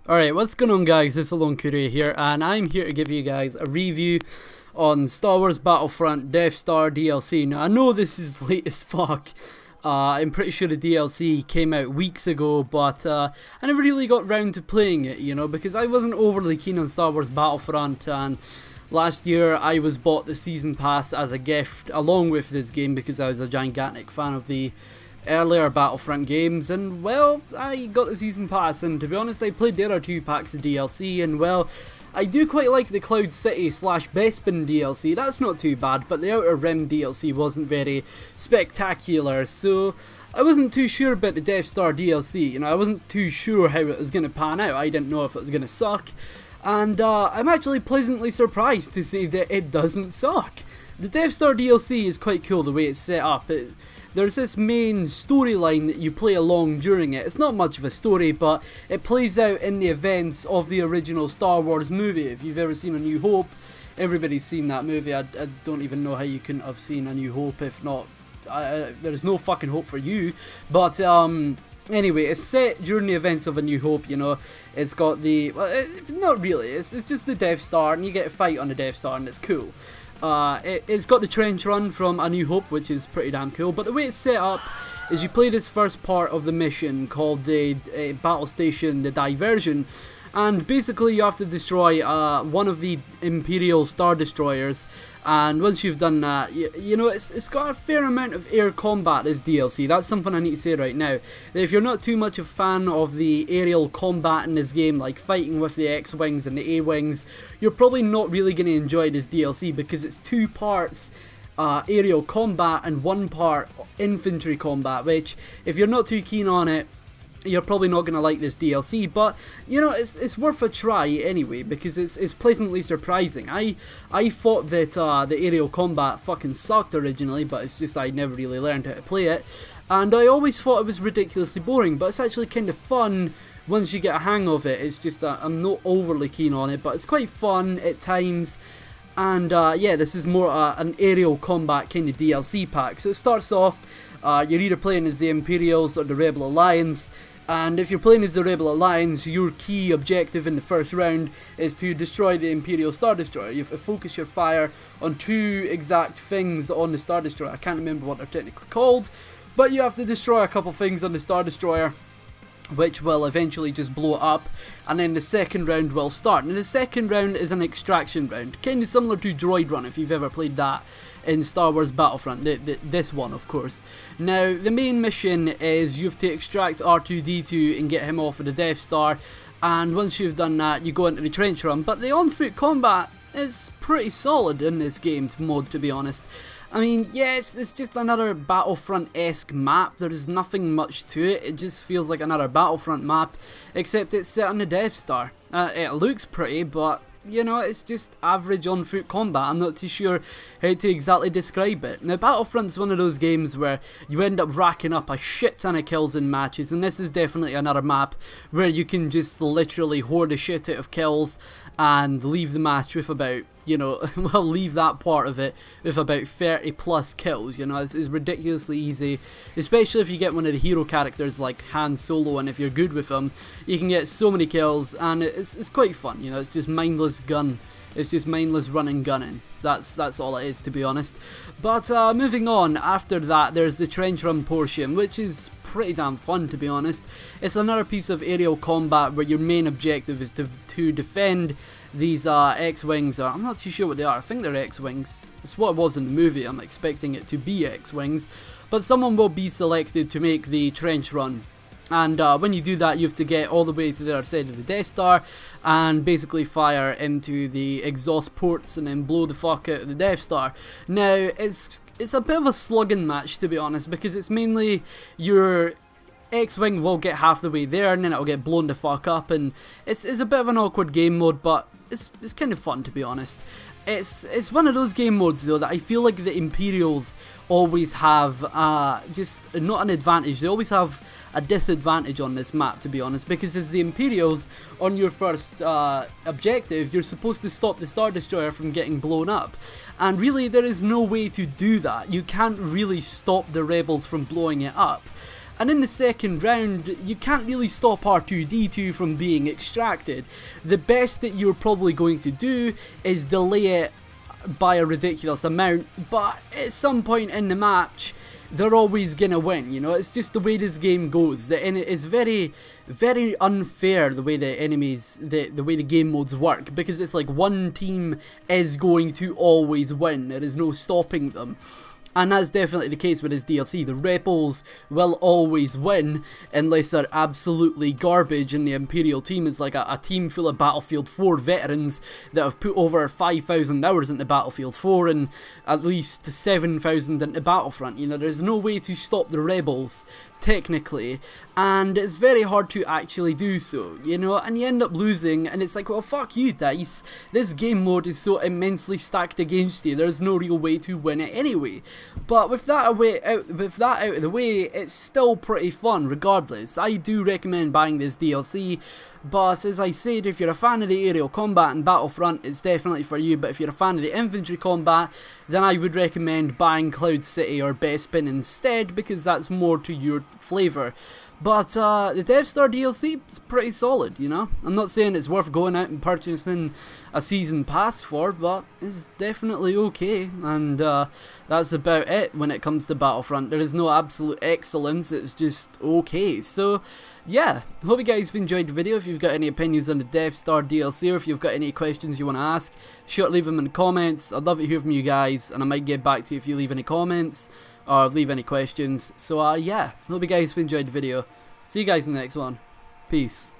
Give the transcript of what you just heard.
Alright, what's going on guys, it's Alone Courier here, and I'm here to give you guys a review on Star Wars Battlefront Death Star DLC. Now I know this is late as fuck, I'm pretty sure the DLC came out weeks ago, but I never really got round to playing it, you know, because I wasn't overly keen on Star Wars Battlefront, and last year I was bought the Season Pass as a gift along with this game because I was a gigantic fan of the earlier Battlefront games, and well, I got the Season Pass, and to be honest I played the other two packs of DLC, and well, I do quite like the Cloud City / Bespin DLC. That's not too bad, but the Outer Rim DLC wasn't very spectacular, so I wasn't too sure about the Death Star DLC. You know, I wasn't too sure how it was going to pan out. I didn't know if it was going to suck, and I'm actually pleasantly surprised to see that it doesn't suck. The Death Star DLC is quite cool the way it's set up. There's this main storyline that you play along during it. It's not much of a story, but it plays out in the events of the original Star Wars movie. If you've ever seen A New Hope, everybody's seen that movie. I don't even know how you couldn't have seen A New Hope. If not, there's no fucking hope for you. But anyway, it's set during the events of A New Hope, you know. It's got the, well, not really, it's just the Death Star, and you get a fight on the Death Star, and it's cool. It's got the trench run from A New Hope, which is pretty damn cool, but the way it's set up is you play this first part of the mission called the battle station, the Diversion, and basically you have to destroy one of the Imperial Star Destroyers, and once you've done that, you know, it's got a fair amount of air combat, this DLC. That's something I need to say right now. If you're not too much of a fan of the aerial combat in this game, like fighting with the X-Wings and the A-Wings, you're probably not really going to enjoy this DLC because it's two parts aerial combat and one part infantry combat, which, if you're not too keen on it, you're probably not going to like this DLC, but you know, it's worth a try anyway, because it's pleasantly surprising. I thought that the aerial combat fucking sucked originally, but it's just I never really learned how to play it, and I always thought it was ridiculously boring, but it's actually kind of fun once you get a hang of it. It's just I'm not overly keen on it, but it's quite fun at times. And yeah, this is more an aerial combat kind of DLC pack. So it starts off, you're either playing as the Imperials or the Rebel Alliance. And if you're playing as the Rebel Alliance, your key objective in the first round is to destroy the Imperial Star Destroyer. You have to focus your fire on two exact things on the Star Destroyer. I can't remember what they're technically called, but you have to destroy a couple things on the Star Destroyer, which will eventually just blow it up, and then the second round will start. And the second round is an extraction round, kind of similar to DROID Run if you've ever played that in Star Wars Battlefront, this one of course. Now the main mission is you have to extract R2-D2 and get him off of the Death Star, and once you've done that you go into the trench run. But the on-foot combat is pretty solid in this game mode, to be honest. I mean, yes, it's just another Battlefront-esque map. There's nothing much to it. It just feels like another Battlefront map, except it's set on the Death Star. It looks pretty, but you know, it's just average on-foot combat. I'm not too sure how to exactly describe it. Now, Battlefront's one of those games where you end up racking up a shit ton of kills in matches, and this is definitely another map where you can just literally hoard the shit out of kills and leave the match with about, you know, well, leave that part of it with about 30 plus kills. You know, it's ridiculously easy, especially if you get one of the hero characters like Han Solo, and if you're good with him, you can get so many kills, and it's quite fun. You know, it's just mindless gun. It's just mindless running gunning. That's all it is, to be honest. But moving on, after that there's the trench run portion, which is pretty damn fun, to be honest. It's another piece of aerial combat where your main objective is to defend these X-Wings. I'm not too sure what they are. I think they're X-Wings. It's what it was in the movie. I'm expecting it to be X-Wings. But someone will be selected to make the trench run. And when you do that, you have to get all the way to the other side of the Death Star and basically fire into the exhaust ports and then blow the fuck out of the Death Star. Now, it's a bit of a slugging match, to be honest, because it's mainly your X-Wing will get half the way there and then it'll get blown the fuck up, and it's a bit of an awkward game mode, but it's kind of fun, to be honest. It's one of those game modes though that I feel like the Imperials always have just not an advantage, they always have a disadvantage on this map, to be honest, because as the Imperials on your first objective, you're supposed to stop the Star Destroyer from getting blown up, and really there is no way to do that. You can't really stop the rebels from blowing it up. And in the second round, you can't really stop R2-D2 from being extracted. The best that you're probably going to do is delay it by a ridiculous amount, but at some point in the match, they're always gonna win, you know. It's just the way this game goes. And it is very, very unfair the way the enemies, the way the game modes work, because it's like one team is going to always win. There is no stopping them. And that's definitely the case with this DLC. The rebels will always win unless they're absolutely garbage, and the Imperial team is like a team full of Battlefield 4 veterans that have put over 5,000 hours into Battlefield 4 and at least 7,000 into Battlefront. You know, there's no way to stop the rebels, technically, and it's very hard to actually do so, you know, and you end up losing, and it's like, well, fuck you, DICE. This game mode is so immensely stacked against you, there's no real way to win it anyway. But with that out of the way, it's still pretty fun regardless. I do recommend buying this DLC, but as I said, if you're a fan of the aerial combat in Battlefront, it's definitely for you. But if you're a fan of the infantry combat, then I would recommend buying Cloud City or Bespin instead, because that's more to your flavour. But the Death Star DLC is pretty solid, you know. I'm not saying it's worth going out and purchasing a season pass for, but it's definitely okay. And that's about it when it comes to Battlefront. There is no absolute excellence, it's just okay. So yeah, hope you guys have enjoyed the video. If you've got any opinions on the Death Star DLC, or if you've got any questions you want to ask, sure to leave them in the comments. I'd love to hear from you guys, and I might get back to you if you leave any comments or leave any questions. So yeah, hope you guys have enjoyed the video. See you guys in the next one. Peace.